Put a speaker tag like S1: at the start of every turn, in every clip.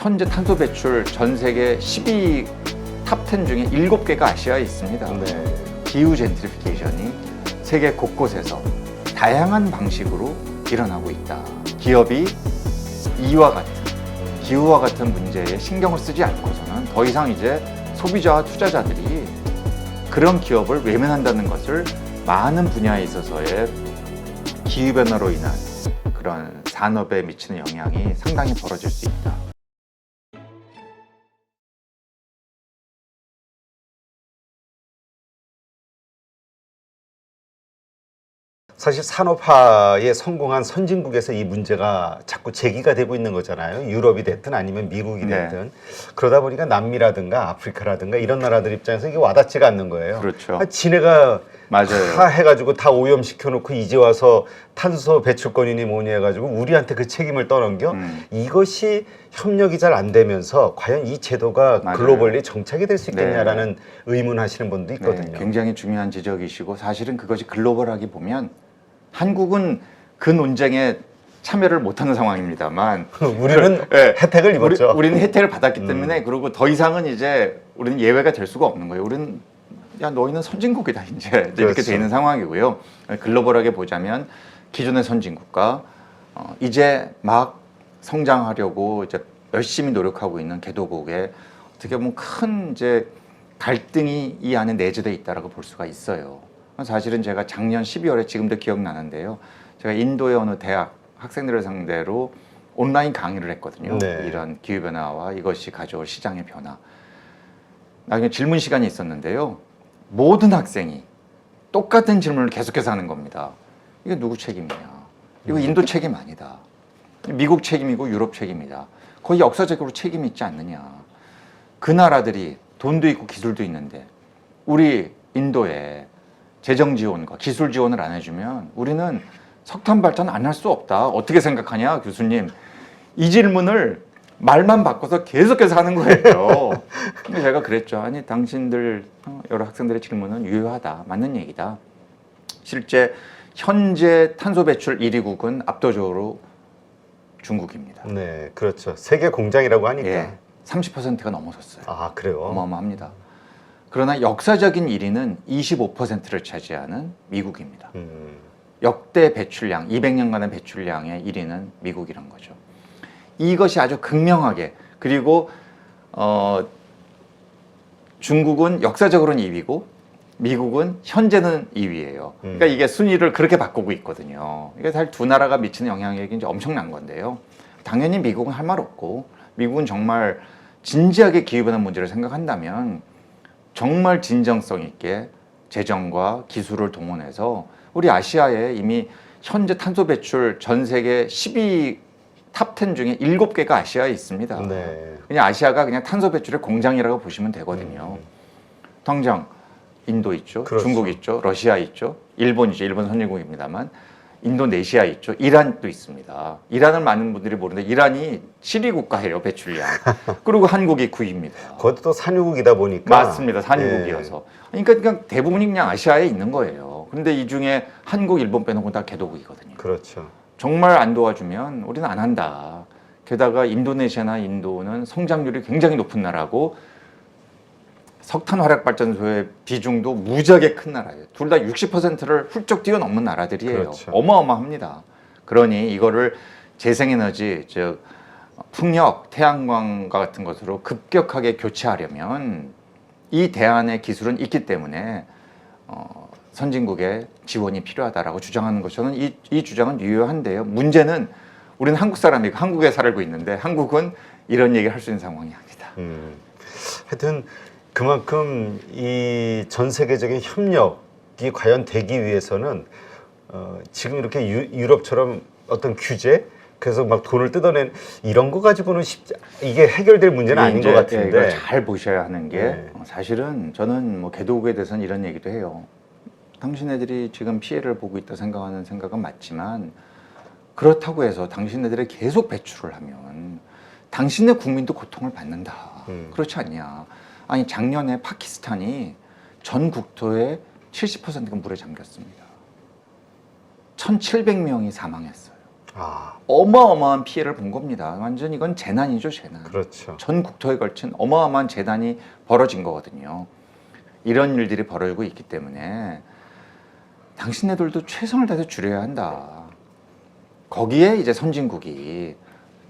S1: 현재 탄소 배출 전 세계 12 탑 10 중에 7개가 아시아에 있습니다.
S2: 네.
S1: 기후 젠트리피케이션이 세계 곳곳에서 다양한 방식으로 일어나고 있다. 기업이 이와 같은 기후와 같은 문제에 신경을 쓰지 않고서는 더 이상 이제 소비자와 투자자들이 그런 기업을 외면한다는 것을 많은 분야에 있어서의 기후변화로 인한 그런 산업에 미치는 영향이 상당히 벌어질 수 있다.
S2: 사실 산업화에 성공한 선진국에서 이 문제가 자꾸 제기가 되고 있는 거잖아요. 유럽이 됐든 아니면 미국이 됐든.
S1: 네.
S2: 그러다 보니까 남미라든가 아프리카라든가 이런 나라들 입장에서 이게 와닿지가 않는 거예요.
S1: 그렇죠.
S2: 지네가
S1: 맞아요.
S2: 다 해가지고 다 오염시켜놓고 이제 와서 탄소 배출권이니 뭐니 해가지고 우리한테 그 책임을 떠넘겨. 이것이 협력이 잘 안 되면서 과연 이 제도가
S1: 맞아요.
S2: 글로벌리 정착이 될 수 있겠냐라는
S1: 네.
S2: 의문하시는 분도 있거든요.
S1: 네, 굉장히 중요한 지적이시고 사실은 그것이 글로벌하게 보면 한국은 그 논쟁에 참여를 못하는 상황입니다만
S2: 우리는
S1: 네,
S2: 혜택을 입었죠.
S1: 우리는 혜택을 받았기 때문에 그리고 더 이상은 이제 우리는 예외가 될 수가 없는 거예요. 우리는 야 너희는 선진국이다 이제 이렇게
S2: 그렇죠.
S1: 돼 있는 상황이고요. 글로벌하게 보자면 기존의 선진국과 이제 막 성장하려고 이제 열심히 노력하고 있는 개도국에 어떻게 보면 큰 이제 갈등이 이 안에 내재돼 있다라고 볼 수가 있어요. 사실은 제가 작년 12월에 지금도 기억나는데요. 제가 인도의 어느 대학 학생들을 상대로 온라인 강의를 했거든요.
S2: 네.
S1: 이런 기후변화와 이것이 가져올 시장의 변화. 나중에 질문 시간이 있었는데요. 모든 학생이 똑같은 질문을 계속해서 하는 겁니다. 이게 누구 책임이냐? 이거 인도 책임 아니다. 미국 책임이고 유럽 책임이다. 거의 역사적으로 책임이 있지 않느냐. 그 나라들이 돈도 있고 기술도 있는데 우리 인도에 재정 지원과 기술 지원을 안 해주면 우리는 석탄 발전 안 할 수 없다. 어떻게 생각하냐, 교수님? 이 질문을 말만 바꿔서 계속해서 하는 거예요. 근데 제가 그랬죠. 아니, 당신들 여러 학생들의 질문은 유효하다. 맞는 얘기다. 실제 현재 탄소 배출 1위국은 압도적으로 중국입니다.
S2: 네, 그렇죠. 세계 공장이라고 하니까.
S1: 예, 30%가 넘어섰어요.
S2: 아, 그래요?
S1: 어마어마합니다. 그러나 역사적인 1위는 25%를 차지하는 미국입니다. 역대 배출량, 200년간의 배출량의 1위는 미국이란 거죠. 이것이 아주 극명하게, 그리고 중국은 역사적으로는 2위고 미국은 현재는 2위예요. 그러니까 이게 순위를 그렇게 바꾸고 있거든요. 이게 사실 두 나라가 미치는 영향력이 이제 엄청난 건데요. 당연히 미국은 할 말 없고, 미국은 정말 진지하게 기후변화 문제를 생각한다면 정말 진정성 있게 재정과 기술을 동원해서 우리 아시아에 이미 현재 탄소 배출 전 세계 12 탑 10 중에 7개가 아시아에 있습니다.
S2: 네.
S1: 그냥 아시아가 그냥 탄소 배출의 공장이라고 보시면 되거든요. 당장 인도 있죠,
S2: 그렇죠.
S1: 중국 있죠, 러시아 있죠, 일본이죠. 일본 선진국입니다만 인도네시아 있죠, 이란도 있습니다. 이란을 많은 분들이 모르는데 이란이 7위 국가예요, 배출량. 그리고 한국이 9위입니다.
S2: 그것도 또 산유국이다 보니까.
S1: 맞습니다. 산유국이어서. 그러니까 그냥 대부분이 그냥 아시아에 있는 거예요. 그런데 이 중에 한국, 일본 빼놓고 다 개도국이거든요.
S2: 그렇죠.
S1: 정말 안 도와주면 우리는 안 한다. 게다가 인도네시아나 인도는 성장률이 굉장히 높은 나라고 석탄 화력 발전소의 비중도 무지하게 큰 나라예요. 둘 다 60%를 훌쩍 뛰어넘는 나라들이에요.
S2: 그렇죠.
S1: 어마어마합니다. 그러니 이거를 재생에너지, 즉 풍력, 태양광과 같은 것으로 급격하게 교체하려면 이 대안의 기술은 있기 때문에 선진국의 지원이 필요하다라고 주장하는 것, 저는 이 주장은 유효한데요. 문제는 우리는 한국 사람이고 한국에 살고 있는데 한국은 이런 얘기를 할 수 있는 상황이 아니다.
S2: 하여튼 그만큼 이 전 세계적인 협력이 과연 되기 위해서는 지금 이렇게 유럽처럼 어떤 규제, 그래서 막 돈을 뜯어낸 이런 거 가지고는 이게 해결될 문제는 아닌 것 같은데.
S1: 이걸 잘 보셔야 하는 게
S2: 네.
S1: 사실은 저는 뭐 개도국에 대해서는 이런 얘기도 해요. 당신네들이 지금 피해를 보고 있다 생각하는 생각은 맞지만 그렇다고 해서 당신네들이 계속 배출을 하면 당신네 국민도 고통을 받는다. 그렇지 않냐. 아니 작년에 파키스탄이 전 국토의 70%가 물에 잠겼습니다. 1,700명이 사망했어요. 어마어마한 피해를 본 겁니다. 완전 이건 재난이죠, 재난.
S2: 그렇죠.
S1: 전 국토에 걸친 어마어마한 재난이 벌어진 거거든요. 이런 일들이 벌어지고 있기 때문에 당신네들도 최선을 다해서 줄여야 한다. 거기에 이제 선진국이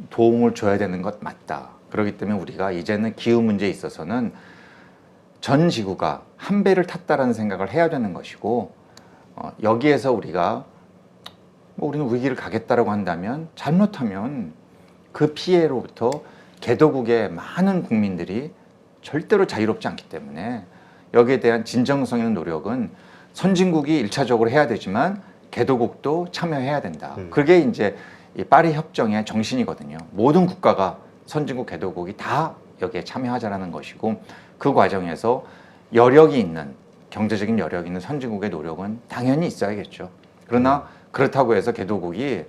S1: 도움을 줘야 되는 것 맞다. 그렇기 때문에 우리가 이제는 기후 문제에 있어서는 전 지구가 한 배를 탔다라는 생각을 해야 되는 것이고, 여기에서 우리가 우리는 위기를 가겠다라고 한다면, 잘못하면 그 피해로부터 개도국의 많은 국민들이 절대로 자유롭지 않기 때문에 여기에 대한 진정성 있는 노력은 선진국이 일차적으로 해야 되지만 개도국도 참여해야 된다. 그게 이제 이 파리 협정의 정신이거든요. 모든 국가가 선진국 개도국이 다 여기에 참여하자라는 것이고, 그 과정에서 여력이 있는, 경제적인 여력이 있는 선진국의 노력은 당연히 있어야겠죠. 그러나 그렇다고 해서 개도국이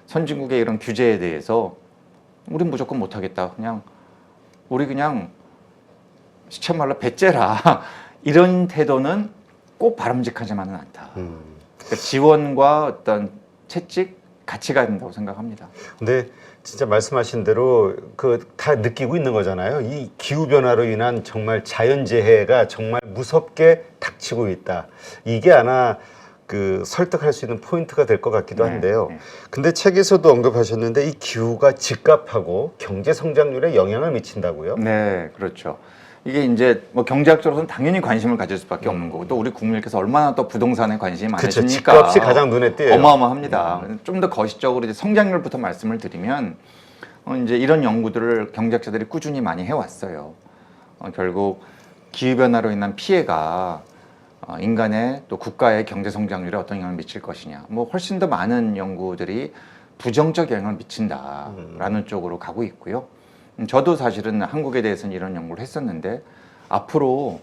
S1: 선진국의 이런 규제에 대해서 우린 무조건 못하겠다, 우리 그냥 시체 말로 배째라 이런 태도는 꼭 바람직하지만은 않다. 그러니까 지원과 어떤 채찍 같이 가야 된다고 생각합니다.
S2: 근데 진짜 말씀하신 대로 그 다 느끼고 있는 거잖아요. 이 기후 변화로 인한 정말 자연재해가 정말 무섭게 닥치고 있다. 이게 하나 그 설득할 수 있는 포인트가 될 것 같기도 한데요. 근데 책에서도 언급하셨는데 이 기후가 집값하고 경제 성장률에 영향을 미친다고요?
S1: 네, 그렇죠. 이게 이제 뭐 경제학적으로는 당연히 관심을 가질 수밖에 없는 거고, 또 우리 국민께서 얼마나 또 부동산에 관심이
S2: 그쵸,
S1: 많으십니까?
S2: 집값이 가장 눈에 띄어요.
S1: 어마어마합니다. 좀 더 거시적으로 이제 성장률부터 말씀을 드리면, 이제 이런 연구들을 경제학자들이 꾸준히 많이 해왔어요. 결국 기후 변화로 인한 피해가 인간의 또 국가의 경제 성장률에 어떤 영향을 미칠 것이냐, 뭐 훨씬 더 많은 연구들이 부정적 영향을 미친다라는 쪽으로 가고 있고요. 저도 사실은 한국에 대해서는 이런 연구를 했었는데, 앞으로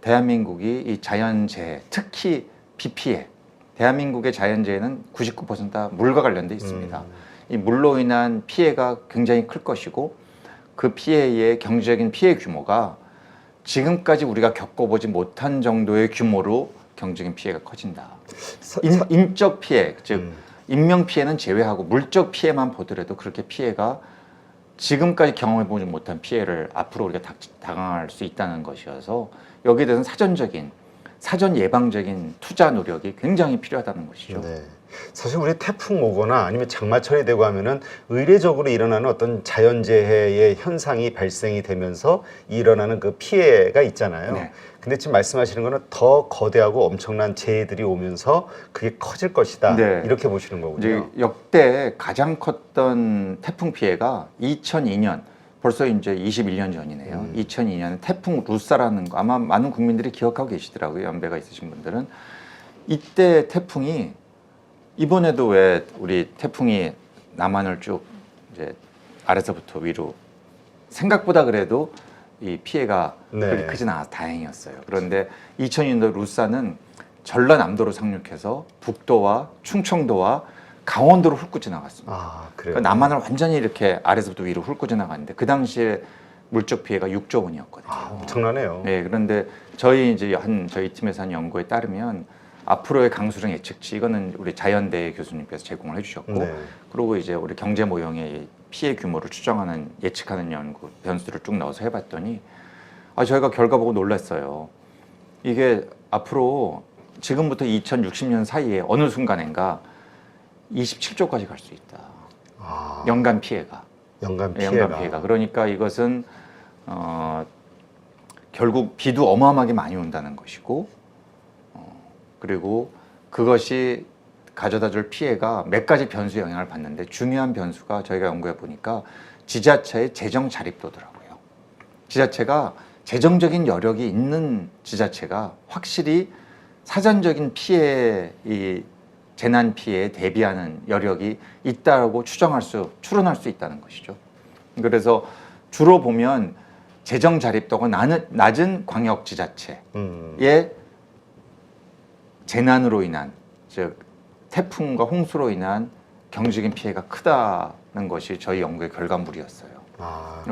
S1: 대한민국이 이 자연재해, 특히 비 피해, 대한민국의 자연재해는 99%다 물과 관련돼 있습니다. 이 물로 인한 피해가 굉장히 클 것이고, 그 피해의 경제적인 피해 규모가 지금까지 우리가 겪어보지 못한 정도의 규모로 경제적인 피해가 커진다. 인적 피해, 즉 인명 피해는 제외하고 물적 피해만 보더라도 그렇게 피해가 지금까지 경험해보지 못한 피해를 앞으로 우리가 당할 수 있다는 것이어서, 여기에 대해서는 사전 예방적인 투자 노력이 굉장히 필요하다는 것이죠.
S2: 네. 사실 우리 태풍 오거나 아니면 장마철이 되고 하면은 의례적으로 일어나는 어떤 자연재해의 현상이 발생이 되면서 일어나는 그 피해가 있잖아요.
S1: 네.
S2: 근데 지금 말씀하시는 거는 더 거대하고 엄청난 재해들이 오면서 그게 커질 것이다.
S1: 네.
S2: 이렇게 보시는 거군요.
S1: 이제 역대 가장 컸던 태풍 피해가 2002년, 벌써 이제 21년 전이네요. 2002년 태풍 루사라는 거, 아마 많은 국민들이 기억하고 계시더라고요. 연배가 있으신 분들은. 이때 태풍이, 이번에도 왜 우리 태풍이 남한을 쭉 이제 아래서부터 위로, 생각보다 그래도 이 피해가 그렇게 크진 않아서 다행이었어요. 그런데 2002년도 루사는 전라남도로 상륙해서 북도와 충청도와 강원도로 훑고 지나갔습니다.
S2: 그래요?
S1: 그러니까 남한을 완전히 이렇게 아래서부터 위로 훑고 지나갔는데, 그 당시에 물적 피해가 6조 원이었거든요.
S2: 엄청나네요.
S1: 네, 그런데 저희 팀에서 한 연구에 따르면 앞으로의 강수량 예측치, 이거는 우리 자연대 교수님께서 제공을 해주셨고, 그리고 이제 우리 경제 모형의 피해 규모를 추정하는, 예측하는 연구 변수를 쭉 넣어서 해봤더니, 저희가 결과 보고 놀랐어요. 이게 앞으로 지금부터 2060년 사이에 어느 순간인가 27조까지 갈 수 있다. 연간 피해가.
S2: 연간 피해가.
S1: 그러니까 이것은 결국 비도 어마어마하게 많이 온다는 것이고, 그리고 그것이 가져다줄 피해가 몇 가지 변수에 영향을 받는데, 중요한 변수가 저희가 연구해 보니까 지자체의 재정 자립도더라고요. 지자체가 재정적인 여력이 있는 지자체가 확실히 사전적인 피해, 이 재난 피해에 대비하는 여력이 있다고 추론할 수 있다는 것이죠. 그래서 주로 보면 재정 자립도가 낮은 광역 지자체의 재난으로 인한, 즉 태풍과 홍수로 인한 경제적인 피해가 크다는 것이 저희 연구의 결과물이었어요.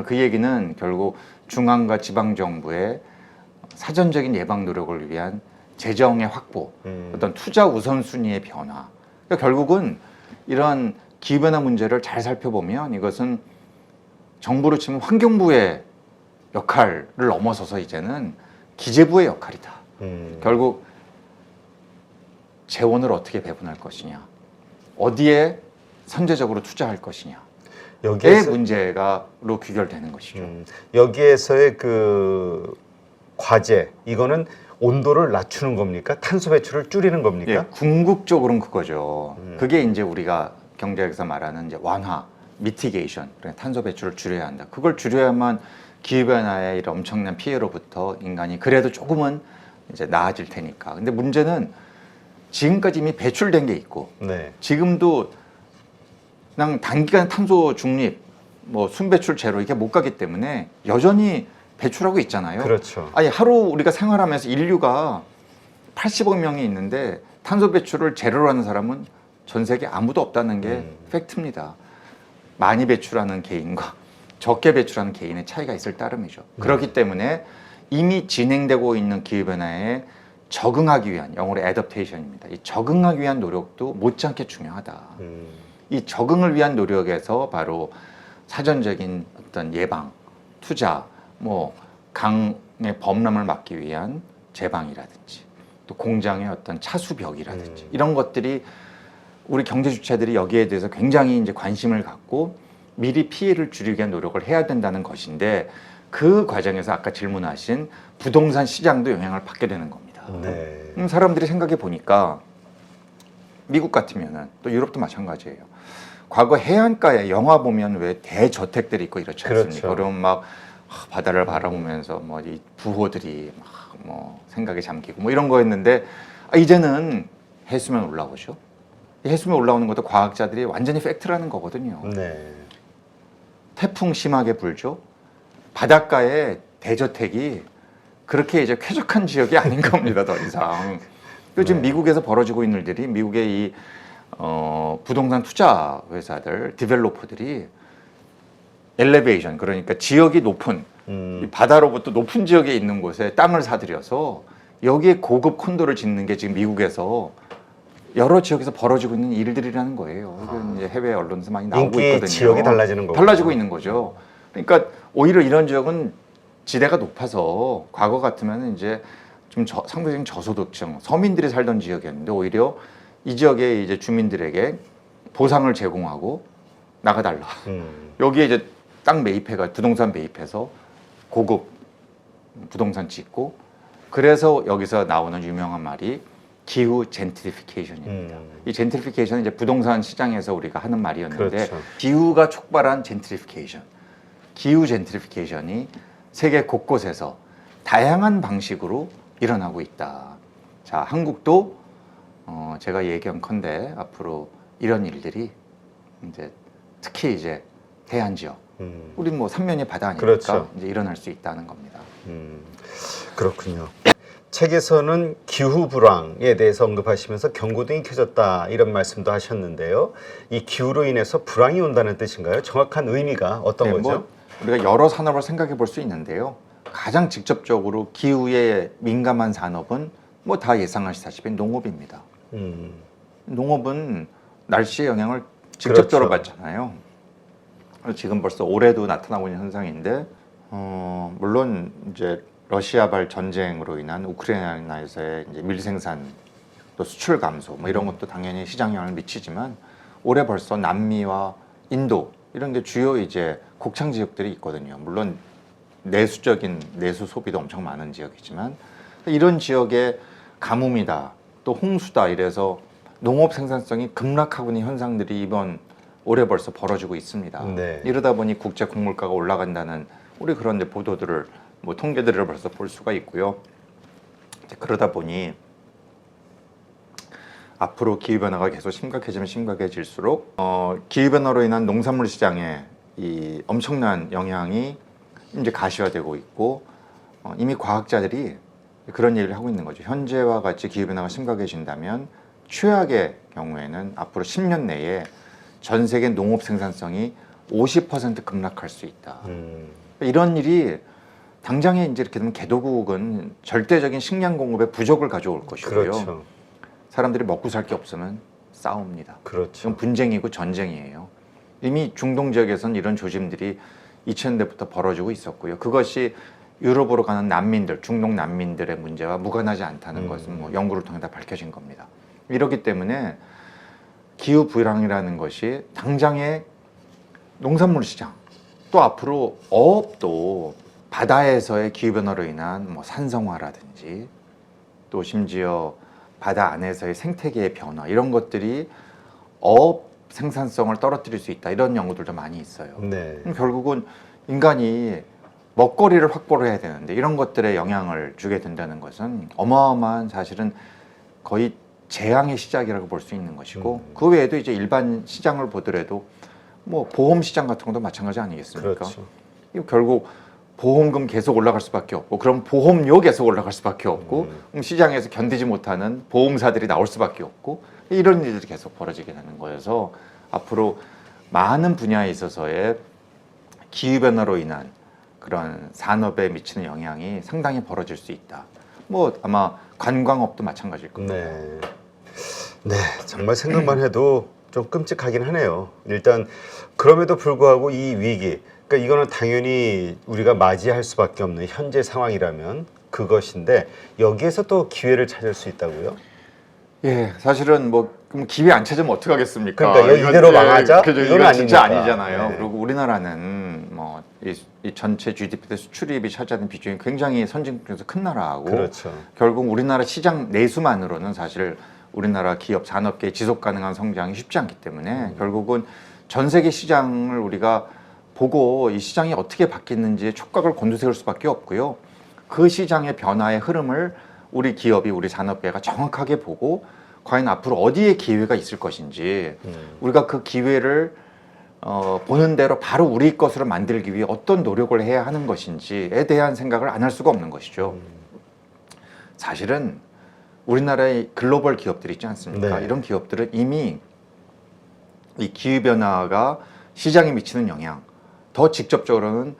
S1: 그 얘기는 결국 중앙과 지방 정부의 사전적인 예방 노력을 위한 재정의 확보, 어떤 투자 우선순위의 변화. 그러니까 결국은 이런 기후변화 문제를 잘 살펴보면 이것은 정부로 치면 환경부의 역할을 넘어서서 이제는 기재부의 역할이다. 결국 재원을 어떻게 배분할 것이냐, 어디에 선제적으로 투자할 것이냐의 문제가로 귀결되는 것이죠.
S2: 여기에서의 그 과제, 이거는 온도를 낮추는 겁니까? 탄소 배출을 줄이는 겁니까?
S1: 예, 궁극적으로는 그거죠. 그게 이제 우리가 경제학에서 말하는 이제 완화, 미티게이션, 그러니까 탄소 배출을 줄여야 한다. 그걸 줄여야만 기후변화의 이런 엄청난 피해로부터 인간이 그래도 조금은 이제 나아질 테니까. 근데 문제는 지금까지 이미 배출된 게 있고,
S2: 네.
S1: 지금도 그냥 단기간 탄소 중립, 뭐 순배출 제로 이게 못 가기 때문에 여전히 배출하고 있잖아요.
S2: 그렇죠.
S1: 아니 하루 우리가 생활하면서 인류가 80억 명이 있는데 탄소 배출을 제로로 하는 사람은 전 세계 아무도 없다는 게 팩트입니다. 많이 배출하는 개인과 적게 배출하는 개인의 차이가 있을 따름이죠. 그렇기 때문에 이미 진행되고 있는 기후변화에 적응하기 위한, 영어로 애더테이션입니다. 이 적응하기 위한 노력도 못지않게 중요하다. 이 적응을 위한 노력에서 바로 사전적인 어떤 예방, 투자, 뭐 강의 범람을 막기 위한 제방이라든지 또 공장의 어떤 차수벽이라든지 이런 것들이 우리 경제 주체들이 여기에 대해서 굉장히 이제 관심을 갖고 미리 피해를 줄이기 위한 노력을 해야 된다는 것인데 그 과정에서 아까 질문하신 부동산 시장도 영향을 받게 되는 겁니다.
S2: 네.
S1: 사람들이 생각해 보니까 미국 같으면은 또 유럽도 마찬가지예요. 과거 해안가에 영화 보면 왜 대저택들이 있고 이렇지 않습니까?
S2: 그렇죠.
S1: 그럼 막 바다를 바라보면서 뭐 이 부호들이 막 뭐 생각에 잠기고 뭐 이런 거였는데 이제는 해수면 올라오죠. 이 해수면 올라오는 것도 과학자들이 완전히 팩트라는 거거든요.
S2: 네.
S1: 태풍 심하게 불죠. 바닷가에 대저택이 그렇게 이제 쾌적한 지역이 아닌 겁니다. 더 이상. 지금 미국에서 벌어지고 있는 일들이 미국의 이 부동산 투자 회사들, 디벨로퍼들이 엘리베이션, 그러니까 지역이 높은 이 바다로부터 높은 지역에 있는 곳에 땅을 사들여서 여기에 고급 콘도를 짓는 게 지금 미국에서 여러 지역에서 벌어지고 있는 일들이라는 거예요. 이건 이제 해외 언론에서 많이 나오고
S2: 인기
S1: 있거든요.
S2: 지역이 달라지는 거고.
S1: 달라지고 있는 거죠. 그러니까 오히려 이런 지역은 지대가 높아서 과거 같으면 이제 좀 상대적인 저소득층 서민들이 살던 지역이었는데 오히려 이 지역의 이제 주민들에게 보상을 제공하고 나가달라. 여기에 이제 땅 매입해가 부동산 매입해서 고급 부동산 짓고 그래서 여기서 나오는 유명한 말이 기후 젠트리피케이션입니다. 이 젠트리피케이션은 이제 부동산 시장에서 우리가 하는 말이었는데
S2: 그렇죠.
S1: 기후가 촉발한 젠트리피케이션, 기후 젠트리피케이션이 세계 곳곳에서 다양한 방식으로 일어나고 있다. 자, 한국도 제가 예견컨대 앞으로 이런 일들이 이제 특히 이제 해안 지역, 우리 뭐 삼면이 바다 아니니까
S2: 그렇죠.
S1: 이제 일어날 수 있다는 겁니다.
S2: 그렇군요. 책에서는 기후 불황에 대해서 언급하시면서 경고등이 켜졌다 이런 말씀도 하셨는데요. 이 기후로 인해서 불황이 온다는 뜻인가요? 정확한 의미가 어떤 거죠?
S1: 뭐 우리가 여러 산업을 생각해 볼 수 있는데요. 가장 직접적으로 기후에 민감한 산업은 뭐 다 예상하시다시피 농업입니다. 농업은 날씨의 영향을 직접적으로
S2: 그렇죠.
S1: 받잖아요. 지금 벌써 올해도 나타나고 있는 현상인데 물론 이제 러시아발 전쟁으로 인한 우크라이나에서의 이제 밀생산 또 수출 감소 뭐 이런 것도 당연히 시장 영향을 미치지만 올해 벌써 남미와 인도 이런 게 주요 이제 곡창 지역들이 있거든요. 물론 내수적인 내수 소비도 엄청 많은 지역이지만 이런 지역에 가뭄이다 또 홍수다 이래서 농업 생산성이 급락하고 있는 현상들이 이번 올해 벌써 벌어지고 있습니다.
S2: 네.
S1: 이러다 보니 국제 곡물가가 올라간다는 우리 그런 데 보도들을 뭐 통계들을 벌써 볼 수가 있고요. 이제 그러다 보니 앞으로 기후변화가 계속 심각해지면 심각해질수록 기후변화로 인한 농산물 시장에 이 엄청난 영향이 이제 가시화되고 있고 이미 과학자들이 그런 얘기를 하고 있는 거죠. 현재와 같이 기후변화가 심각해진다면 최악의 경우에는 앞으로 10년 내에 전 세계 농업 생산성이 50% 급락할 수 있다. 이런 일이 당장에 이제 이렇게 되면 개도국은 절대적인 식량 공급에 부족을 가져올 것이고요.
S2: 그렇죠.
S1: 사람들이 먹고 살 게 없으면 싸웁니다.
S2: 그렇죠.
S1: 이건 분쟁이고 전쟁이에요. 이미 중동 지역에서는 이런 조짐들이 2000년대부터 벌어지고 있었고요. 그것이 유럽으로 가는 난민들, 중동 난민들의 문제와 무관하지 않다는 것은 뭐 연구를 통해 다 밝혀진 겁니다. 이렇기 때문에 기후 불황이라는 것이 당장의 농산물 시장, 또 앞으로 어업도 바다에서의 기후 변화로 인한 뭐 산성화라든지 또 심지어 바다 안에서의 생태계의 변화 이런 것들이 어업 생산성을 떨어뜨릴 수 있다 이런 연구들도 많이 있어요.
S2: 네.
S1: 그럼 결국은 인간이 먹거리를 확보를 해야 되는데 이런 것들에 영향을 주게 된다는 것은 어마어마한 사실은 거의 재앙의 시작이라고 볼 수 있는 것이고 그 외에도 이제 일반 시장을 보더라도 뭐 보험 시장 같은 것도 마찬가지 아니겠습니까?
S2: 그렇죠.
S1: 이거 결국 보험금 계속 올라갈 수밖에 없고 그럼 보험료 계속 올라갈 수밖에 없고 그럼 시장에서 견디지 못하는 보험사들이 나올 수밖에 없고 이런 일들이 계속 벌어지게 되는 거여서 앞으로 많은 분야에 있어서의 기후변화로 인한 그런 산업에 미치는 영향이 상당히 벌어질 수 있다. 뭐 아마 관광업도 마찬가지일 겁니다.
S2: 네. 네, 정말 생각만 해도 좀 끔찍하긴 하네요. 일단 그럼에도 불구하고 이 위기, 그러니까 이거는 당연히 우리가 맞이할 수밖에 없는 현재 상황이라면 그것인데 여기에서 또 기회를 찾을 수 있다고요?
S1: 예, 사실은 뭐 그럼 기회 안 찾으면 어떡 하겠습니까?
S2: 그러니까 이대로 망하자?
S1: 그죠,
S2: 이건
S1: 이건 진짜
S2: 아니니까.
S1: 아니잖아요.
S2: 네.
S1: 그리고 우리나라는 뭐 이 전체 GDP 대 수출입이 차지하는 비중이 굉장히 선진국 중에서 큰 나라하고
S2: 그렇죠.
S1: 결국 우리나라 시장 내수만으로는 사실 우리나라 기업 산업계의 지속 가능한 성장이 쉽지 않기 때문에 결국은 전 세계 시장을 우리가 보고 이 시장이 어떻게 바뀌는지에 촉각을 곤두세울 수밖에 없고요. 그 시장의 변화의 흐름을 우리 기업이 우리 산업계가 정확하게 보고 과연 앞으로 어디에 기회가 있을 것인지 우리가 그 기회를 보는 대로 바로 우리 것으로 만들기 위해 어떤 노력을 해야 하는 것인지에 대한 생각을 안 할 수가 없는 것이죠. 사실은 우리나라의 글로벌 기업들이 있지 않습니까?
S2: 네.
S1: 이런 기업들은 이미 이 기후변화가 시장에 미치는 영향, 더 직접적으로는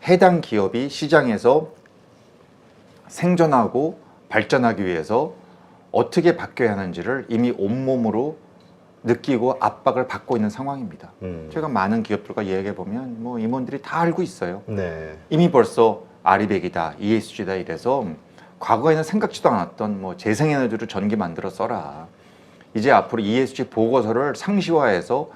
S1: 해당 기업이 시장에서 생존하고 발전하기 위해서 어떻게 바뀌어야 하는지를 이미 온몸으로 느끼고 압박을 받고 있는 상황입니다. 제가 많은 기업들과 이야기해 보면 뭐 임원들이 다 알고 있어요.
S2: 네.
S1: 이미 벌써 아리백이다, ESG다 이래서 과거에는 생각지도 않았던 뭐 재생에너지로 전기 만들어 써라. 이제 앞으로 ESG 보고서를 상시화해서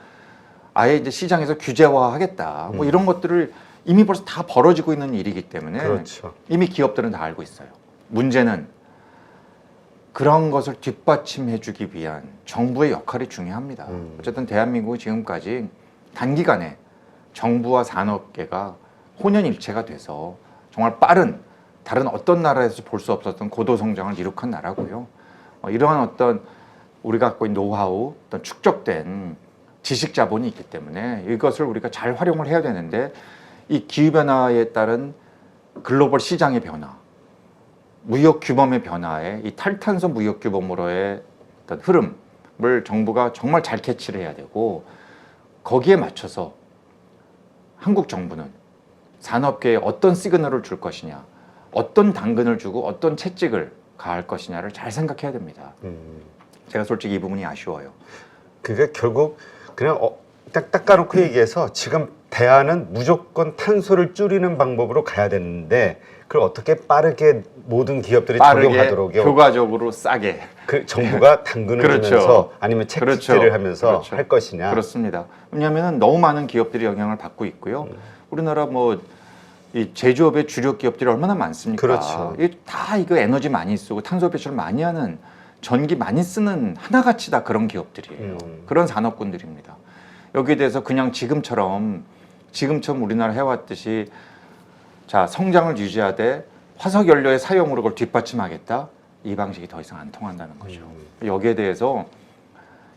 S1: 아예 이제 시장에서 규제화하겠다. 뭐 이런 것들을 이미 벌써 다 벌어지고 있는 일이기 때문에
S2: 그렇죠.
S1: 이미 기업들은 다 알고 있어요. 문제는 그런 것을 뒷받침해주기 위한 정부의 역할이 중요합니다. 어쨌든 대한민국이 지금까지 단기간에 정부와 산업계가 혼연일체가 돼서 정말 빠른 다른 어떤 나라에서 볼 수 없었던 고도 성장을 이룩한 나라고요. 이러한 어떤 우리가 갖고 있는 노하우, 어떤 축적된 지식 자본이 있기 때문에 이것을 우리가 잘 활용을 해야 되는데 이 기후 변화에 따른 글로벌 시장의 변화, 무역 규범의 변화에 이 탈탄소 무역 규범으로의 어떤 흐름을 정부가 정말 잘 캐치를 해야 되고 거기에 맞춰서 한국 정부는 산업계에 어떤 시그널을 줄 것이냐, 어떤 당근을 주고 어떤 채찍을 가할 것이냐를 잘 생각해야 됩니다. 제가 솔직히 이 부분이 아쉬워요.
S2: 그게 결국 그냥 딱 닦아놓고 얘기해서 지금 대안은 무조건 탄소를 줄이는 방법으로 가야 되는데 그걸 어떻게 빠르게 모든 기업들이
S1: 빠르게,
S2: 적용하도록
S1: 효과적으로 싸게
S2: 그 정부가 당근을
S1: 그렇죠.
S2: 주면서 아니면 채찍질을
S1: 그렇죠.
S2: 하면서
S1: 그렇죠.
S2: 할 것이냐.
S1: 그렇습니다. 왜냐하면 너무 많은 기업들이 영향을 받고 있고요. 우리나라 뭐 이 제조업의 주력 기업들이 얼마나 많습니까?
S2: 그렇죠.
S1: 다 이거 에너지 많이 쓰고 탄소 배출을 많이 하는 전기 많이 쓰는 하나같이 다 그런 기업들이에요. 그런 산업군들입니다. 여기에 대해서 그냥 지금처럼 우리나라 해왔듯이 자 성장을 유지하되 화석 연료의 사용으로 그걸 뒷받침하겠다 이 방식이 더 이상 안 통한다는 거죠. 여기에 대해서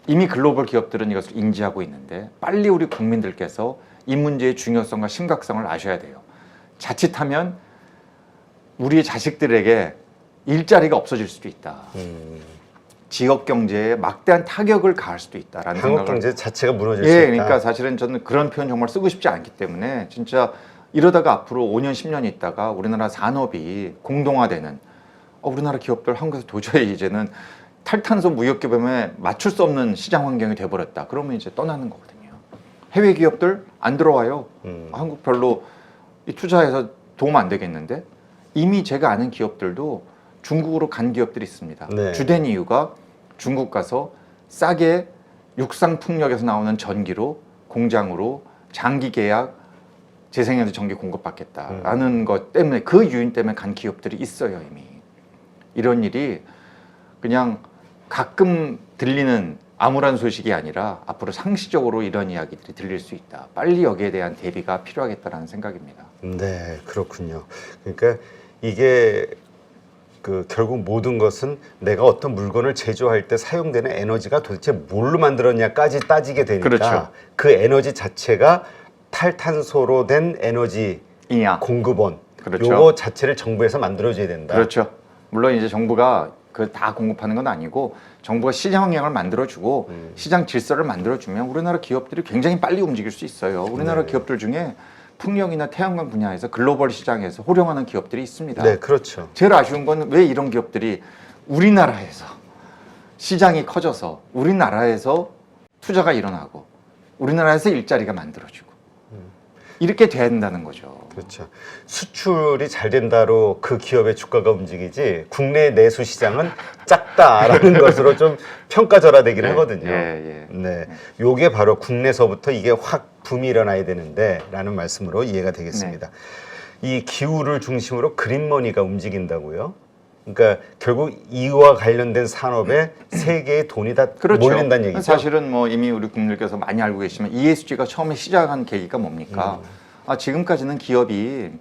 S1: 이미 글로벌 기업들은 이것을 인지하고 있는데 빨리 우리 국민들께서 이 문제의 중요성과 심각성을 아셔야 돼요. 자칫하면 우리의 자식들에게 일자리가 없어질 수도 있다. 지역 경제에 막대한 타격을 가할 수도 있다라는
S2: 한국
S1: 생각을.
S2: 경제 자체가 무너질 수
S1: 예,
S2: 있다.
S1: 그러니까 사실은 저는 그런 표현 정말 쓰고 싶지 않기 때문에 진짜 이러다가 앞으로 5년, 10년 있다가 우리나라 산업이 공동화되는 우리나라 기업들 한국에서 도저히 이제는 탈탄소 무역기업에 맞출 수 없는 시장 환경이 돼버렸다. 그러면 이제 떠나는 거거든요. 해외 기업들 안 들어와요. 한국 별로 이 투자해서 도움 안 되겠는데 이미 제가 아는 기업들도 중국으로 간 기업들이 있습니다.
S2: 네.
S1: 주된 이유가 중국 가서 싸게 육상 풍력에서 나오는 전기로 공장으로 장기 계약 재생에너지 전기 공급받겠다라는 것 때문에 그 유인 때문에 간 기업들이 있어요 이미. 이런 일이 그냥 가끔 들리는 암울한 소식이 아니라 앞으로 상시적으로 이런 이야기들이 들릴 수 있다. 빨리 여기에 대한 대비가 필요하겠다라는 생각입니다.
S2: 네, 그렇군요. 그러니까 이게 결국 모든 것은 내가 어떤 물건을 제조할 때 사용되는 에너지가 도대체 뭘로 만들었냐까지 따지게 되니까
S1: 그렇죠.
S2: 그 에너지 자체가 탈탄소로 된 에너지
S1: 이냐.
S2: 공급원
S1: 그렇죠.
S2: 요거 자체를 정부에서 만들어줘야 된다.
S1: 그렇죠. 물론 이제 정부가 그 다 공급하는 건 아니고 정부가 시장 환경을 만들어주고 시장 질서를 만들어주면 우리나라 기업들이 굉장히 빨리 움직일 수 있어요. 우리나라
S2: 네.
S1: 기업들 중에 풍력이나 태양광 분야에서 글로벌 시장에서 호령하는 기업들이 있습니다.
S2: 네, 그렇죠.
S1: 제일 아쉬운 건 왜 이런 기업들이 우리나라에서 시장이 커져서 우리나라에서 투자가 일어나고 우리나라에서 일자리가 만들어지고 이렇게 돼야 된다는 거죠.
S2: 그렇죠. 수출이 잘 된다로 그 기업의 주가가 움직이지 국내 내수 시장은 작다라는 것으로 좀 평가절하되긴 하거든요.
S1: 예.
S2: 네, 요게 바로 국내서부터 이게 확 붐이 일어나야 되는데라는 말씀으로 이해가 되겠습니다. 이 기후를 중심으로 그린머니가 움직인다고요? 그러니까 결국 이와 관련된 산업에 세계의 돈이 다
S1: 그렇죠.
S2: 몰린다는 얘기죠.
S1: 사실은 뭐 이미 우리 국민들께서 많이 알고 계시지만 ESG가 처음에 시작한 계기가 뭡니까? 지금까지는 기업이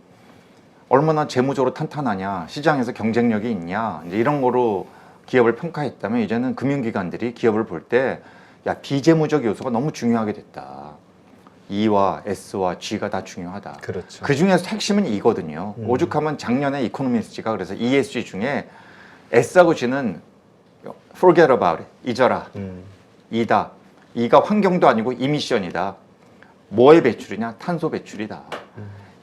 S1: 얼마나 재무적으로 탄탄하냐, 시장에서 경쟁력이 있냐, 이제 이런 거로 기업을 평가했다면 이제는 금융기관들이 기업을 볼 때 야, 비재무적 요소가 너무 중요하게 됐다. E와 S와 G가 다 중요하다.
S2: 그렇죠.
S1: 그 중에서 핵심은 E거든요. 오죽하면 작년에 이코노미스트가 그래서 ESG 중에 S하고 G는 forget about it, 잊어라. E다. E가 환경도 아니고 이미션이다. 뭐의 배출이냐? 탄소 배출이다.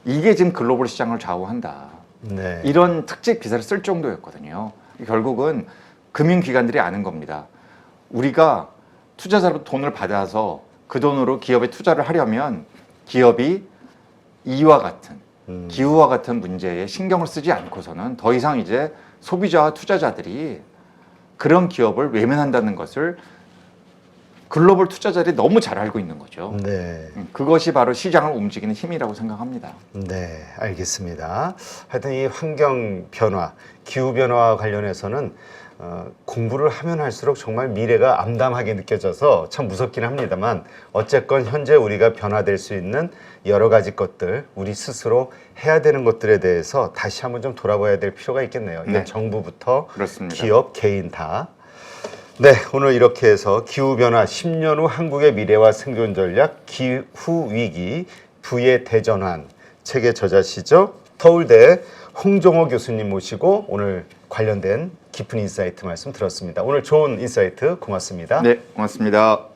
S1: 이게 지금 글로벌 시장을 좌우한다.
S2: 네.
S1: 이런 특집 기사를 쓸 정도였거든요. 결국은 금융기관들이 아는 겁니다. 우리가 투자자로 돈을 받아서 그 돈으로 기업에 투자를 하려면 기업이 이와 같은 기후와 같은 문제에 신경을 쓰지 않고서는 더 이상 이제 소비자와 투자자들이 그런 기업을 외면한다는 것을 글로벌 투자자들이 너무 잘 알고 있는 거죠.
S2: 네.
S1: 그것이 바로 시장을 움직이는 힘이라고 생각합니다.
S2: 네, 알겠습니다. 하여튼 이 환경 변화, 기후 변화와 관련해서는 공부를 하면 할수록 정말 미래가 암담하게 느껴져서 참 무섭긴 합니다만 어쨌건 현재 우리가 변화될 수 있는 여러 가지 것들, 우리 스스로 해야 되는 것들에 대해서 다시 한번 좀 돌아봐야 될 필요가 있겠네요. 이건
S1: 네.
S2: 정부부터
S1: 그렇습니다.
S2: 기업, 개인 다. 네, 오늘 이렇게 해서 기후변화 10년 후 한국의 미래와 생존 전략, 기후위기, 부의 대전환 책의 저자시죠. 서울대 홍종호 교수님 모시고 오늘 관련된 깊은 인사이트 말씀 들었습니다. 오늘 좋은 인사이트 고맙습니다.
S1: 네, 고맙습니다.